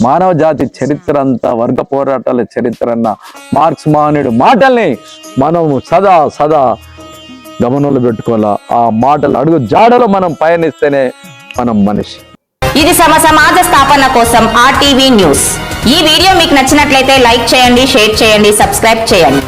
మానవ జాతి చరిత్ర అంతా వర్గ పోరాటాల చరిత్ర అన్న మార్క్స్ మహనీయుడు మాటల్ని మనం సదా గమనంలో పెట్టుకోవాలా. ఆ మాటలు అడుగు జాడలో మనం పయనిస్తేనే మనం మనిషి. ఇది సమాజ స్థాపన కోసం RTV న్యూస్. ఈ వీడియో మీకు నచ్చినట్లయితే లైక్ చేయండి, షేర్ చేయండి, సబ్స్క్రైబ్ చేయండి.